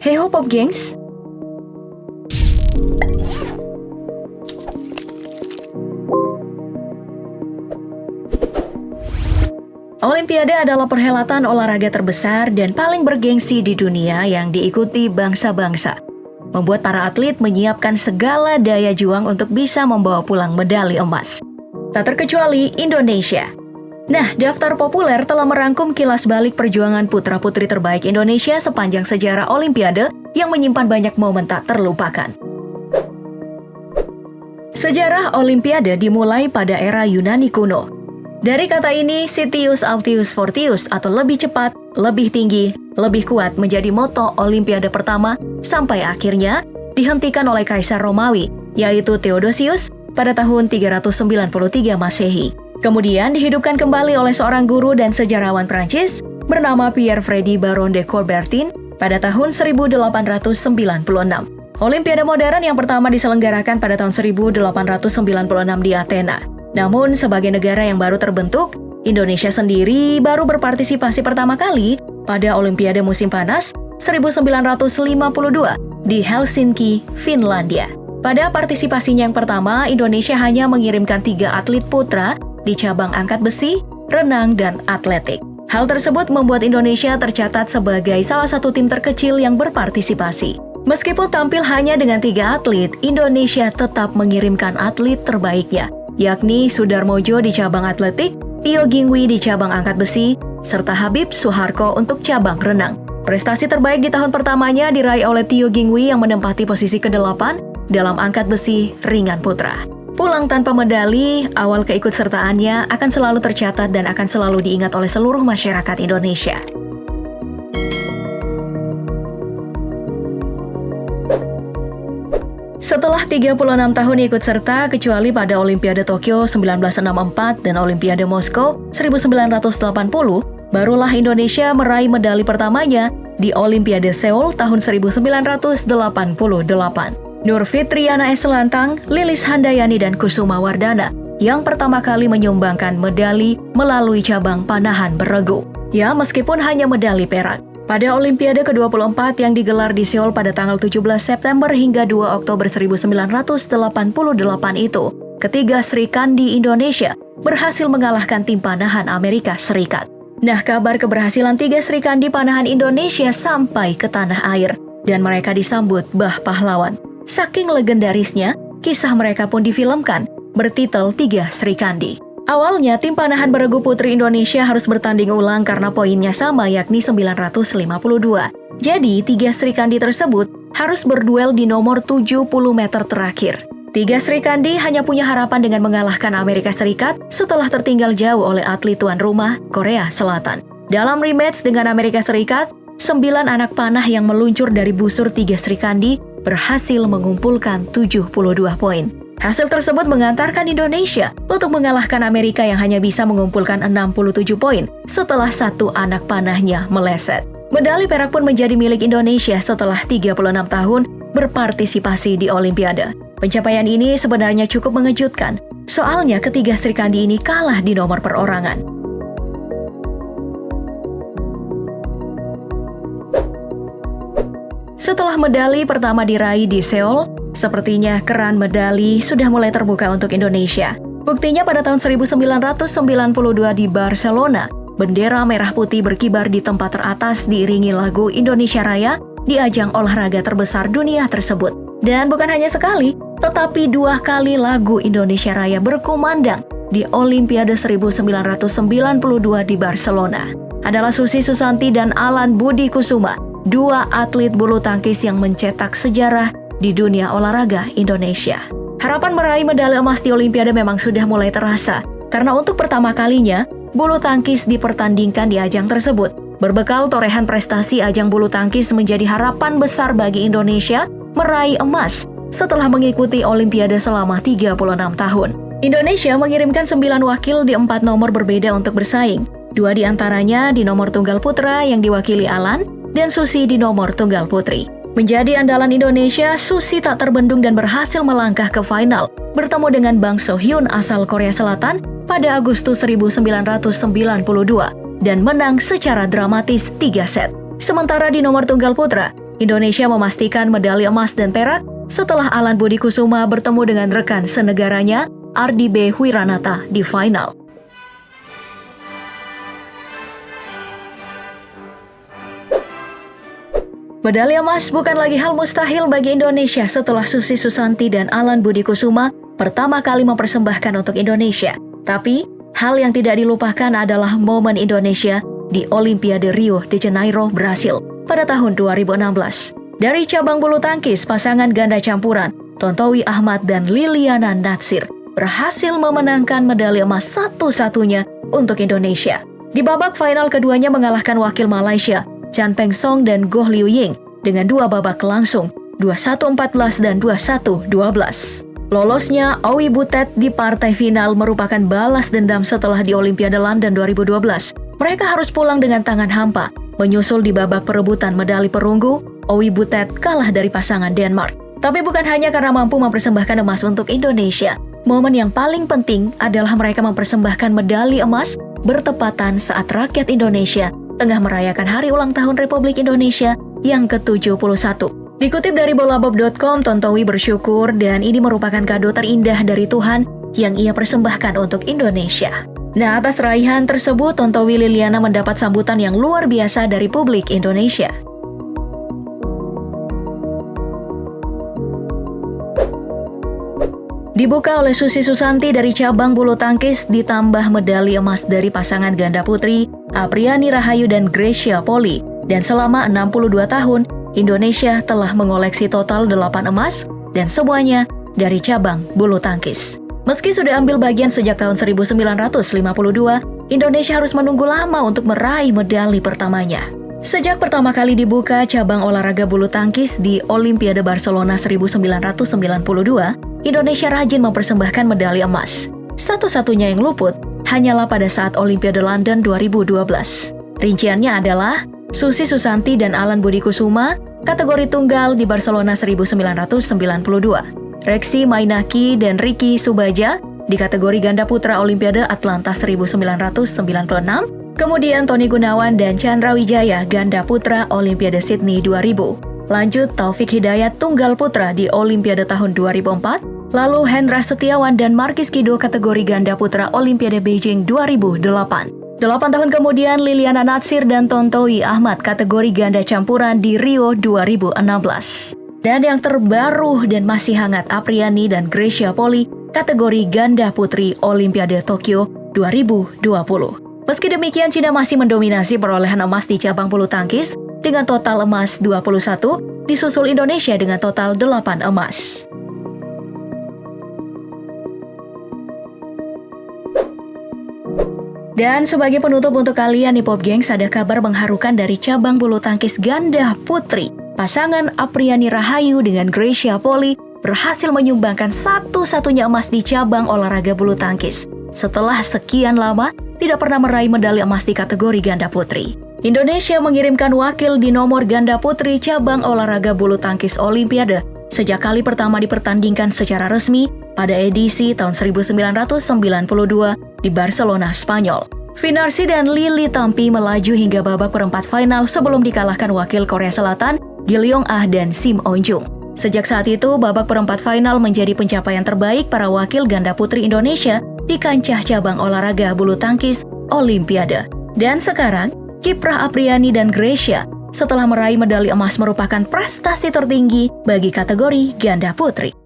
Hey ho Pop Gengs! Olimpiade adalah perhelatan olahraga terbesar dan paling bergengsi di dunia yang diikuti bangsa-bangsa. Membuat para atlet menyiapkan segala daya juang untuk bisa membawa pulang medali emas. Tak terkecuali Indonesia. Nah, daftar populer telah merangkum kilas balik perjuangan putra-putri terbaik Indonesia sepanjang sejarah Olimpiade yang menyimpan banyak momen tak terlupakan. Sejarah Olimpiade dimulai pada era Yunani kuno. Dari kata ini, Citius Altius Fortius atau lebih cepat, lebih tinggi, lebih kuat menjadi moto Olimpiade pertama sampai akhirnya dihentikan oleh Kaisar Romawi, yaitu Theodosius pada tahun 393 Masehi. Kemudian dihidupkan kembali oleh seorang guru dan sejarawan Prancis bernama Pierre-Frédéric Baron de Coubertin pada tahun 1896. Olimpiade modern yang pertama diselenggarakan pada tahun 1896 di Athena. Namun, sebagai negara yang baru terbentuk, Indonesia sendiri baru berpartisipasi pertama kali pada Olimpiade musim panas 1952 di Helsinki, Finlandia. Pada partisipasinya yang pertama, Indonesia hanya mengirimkan 3 atlet putra di cabang angkat besi, renang, dan atletik. Hal tersebut membuat Indonesia tercatat sebagai salah satu tim terkecil yang berpartisipasi. Meskipun tampil hanya dengan 3 atlet, Indonesia tetap mengirimkan atlet terbaiknya, yakni Sudarmojo di cabang atletik, Tio Gingwi di cabang angkat besi, serta Habib Suharko untuk cabang renang. Prestasi terbaik di tahun pertamanya diraih oleh Tio Gingwi yang menempati posisi ke-8 dalam angkat besi ringan putra. Pulang tanpa medali, awal keikutsertaannya akan selalu tercatat dan akan selalu diingat oleh seluruh masyarakat Indonesia. Setelah 36 tahun ikut serta, kecuali pada Olimpiade Tokyo 1964 dan Olimpiade Moskow 1980, barulah Indonesia meraih medali pertamanya di Olimpiade Seoul tahun 1988. Nur Fitriana Eslantang, Lilis Handayani, dan Kusuma Wardana yang pertama kali menyumbangkan medali melalui cabang panahan beregu. Ya, meskipun hanya medali perak. Pada Olimpiade ke-24 yang digelar di Seoul pada tanggal 17 September hingga 2 Oktober 1988 itu, ketiga Sri Kandi Indonesia berhasil mengalahkan tim panahan Amerika Serikat. Nah, kabar keberhasilan 3 Sri Kandi panahan Indonesia sampai ke tanah air, dan mereka disambut bah pahlawan. Saking legendarisnya, kisah mereka pun difilmkan, bertitel 3 Sri Kandi. Awalnya, tim panahan beregu putri Indonesia harus bertanding ulang karena poinnya sama, yakni 952. Jadi, 3 Sri Kandi tersebut harus berduel di nomor 70 meter terakhir. 3 Sri Kandi hanya punya harapan dengan mengalahkan Amerika Serikat setelah tertinggal jauh oleh atlet tuan rumah Korea Selatan. Dalam rematch dengan Amerika Serikat, 9 anak panah yang meluncur dari busur 3 Sri Kandi berhasil mengumpulkan 72 poin. Hasil tersebut mengantarkan Indonesia untuk mengalahkan Amerika yang hanya bisa mengumpulkan 67 poin setelah satu anak panahnya meleset. Medali perak pun menjadi milik Indonesia setelah 36 tahun berpartisipasi di Olimpiade. Pencapaian ini sebenarnya cukup mengejutkan, soalnya ketiga Sri Kandi ini kalah di nomor perorangan. Setelah medali pertama diraih di Seoul, sepertinya keran medali sudah mulai terbuka untuk Indonesia. Buktinya pada tahun 1992 di Barcelona, bendera merah putih berkibar di tempat teratas diiringi lagu Indonesia Raya di ajang olahraga terbesar dunia tersebut. Dan bukan hanya sekali, tetapi 2 kali lagu Indonesia Raya berkumandang di Olimpiade 1992 di Barcelona. Adalah Susi Susanti dan Alan Budi Kusuma, 2 atlet bulu tangkis yang mencetak sejarah di dunia olahraga Indonesia. Harapan meraih medali emas di Olimpiade memang sudah mulai terasa, karena untuk pertama kalinya, bulu tangkis dipertandingkan di ajang tersebut. Berbekal torehan prestasi ajang bulu tangkis menjadi harapan besar bagi Indonesia meraih emas setelah mengikuti Olimpiade selama 36 tahun. Indonesia mengirimkan 9 wakil di 4 nomor berbeda untuk bersaing. 2 di antaranya di nomor tunggal putra yang diwakili Alan, dan Susi di nomor tunggal putri. Menjadi andalan Indonesia, Susi tak terbendung dan berhasil melangkah ke final, bertemu dengan Bang So-hyun asal Korea Selatan pada Agustus 1992 dan menang secara dramatis 3 set. Sementara di nomor tunggal putra, Indonesia memastikan medali emas dan perak setelah Alan Budi Kusuma bertemu dengan rekan senegaranya Ardi B. Wiranata di final. Medali emas bukan lagi hal mustahil bagi Indonesia setelah Susi Susanti dan Alan Budi Kusuma pertama kali mempersembahkan untuk Indonesia. Tapi, hal yang tidak dilupakan adalah momen Indonesia di Olimpiade Rio de Janeiro, Brasil pada tahun 2016. Dari cabang bulu tangkis, pasangan ganda campuran Tontowi Ahmad dan Liliana Natsir berhasil memenangkan medali emas satu-satunya untuk Indonesia. Di babak final keduanya mengalahkan wakil Malaysia Chan Peng Song dan Goh Liu Ying dengan 2 babak langsung, 21-14 dan 21-12. Lolosnya Owi Butet di partai final merupakan balas dendam setelah di Olimpiade London 2012. Mereka harus pulang dengan tangan hampa. Menyusul di babak perebutan medali perunggu, Owi Butet kalah dari pasangan Denmark. Tapi bukan hanya karena mampu mempersembahkan emas untuk Indonesia. Momen yang paling penting adalah mereka mempersembahkan medali emas bertepatan saat rakyat Indonesia tengah merayakan hari ulang tahun Republik Indonesia yang ke-71. Dikutip dari bolabob.com, Tontowi bersyukur dan ini merupakan kado terindah dari Tuhan yang ia persembahkan untuk Indonesia. Nah, atas raihan tersebut, Tontowi Liliana mendapat sambutan yang luar biasa dari publik Indonesia. Dibuka oleh Susi Susanti dari cabang bulu tangkis ditambah medali emas dari pasangan ganda putri Apriani Rahayu dan Gracia Poli. Dan selama 62 tahun, Indonesia telah mengoleksi total 8 emas dan semuanya dari cabang bulu tangkis. Meski sudah ambil bagian sejak tahun 1952, Indonesia harus menunggu lama untuk meraih medali pertamanya. Sejak pertama kali dibuka cabang olahraga bulu tangkis di Olimpiade Barcelona 1992, Indonesia rajin mempersembahkan medali emas. Satu-satunya yang luput hanyalah pada saat Olimpiade London 2012. Rinciannya adalah Susi Susanti dan Alan Budi Kusuma kategori tunggal di Barcelona 1992. Reksi Mainaki dan Ricky Subaja di kategori ganda putra Olimpiade Atlanta 1996. Kemudian Tony Gunawan dan Chandra Wijaya ganda putra Olimpiade Sydney 2000. Lanjut Taufik Hidayat tunggal putra di Olimpiade tahun 2004. Lalu Hendra Setiawan dan Markis Kido kategori ganda putra Olimpiade Beijing 2008. 8 tahun kemudian Liliana Natsir dan Tontowi Ahmad kategori ganda campuran di Rio 2016. Dan yang terbaru dan masih hangat Apriani dan Gracia Poli kategori ganda putri Olimpiade Tokyo 2020. Meski demikian, Cina masih mendominasi perolehan emas di cabang bulu tangkis dengan total emas 21, disusul Indonesia dengan total 8 emas. Dan sebagai penutup untuk kalian nih Pop Gengs, ada kabar mengharukan dari cabang bulu tangkis ganda putri. Pasangan Apriani Rahayu dengan Gracia Poli berhasil menyumbangkan satu-satunya emas di cabang olahraga bulu tangkis. Setelah sekian lama, tidak pernah meraih medali emas di kategori ganda putri. Indonesia mengirimkan wakil di nomor ganda putri cabang olahraga bulu tangkis Olimpiade sejak kali pertama dipertandingkan secara resmi pada edisi tahun 1992 di Barcelona, Spanyol. Finarsi dan Lili Tampi melaju hingga babak perempat final sebelum dikalahkan wakil Korea Selatan, Gilyong Ah dan Sim Onjung. Sejak saat itu, babak perempat final menjadi pencapaian terbaik para wakil ganda putri Indonesia di kancah cabang olahraga bulu tangkis Olimpiade. Dan sekarang, kiprah Apriani dan Gracia setelah meraih medali emas merupakan prestasi tertinggi bagi kategori ganda putri.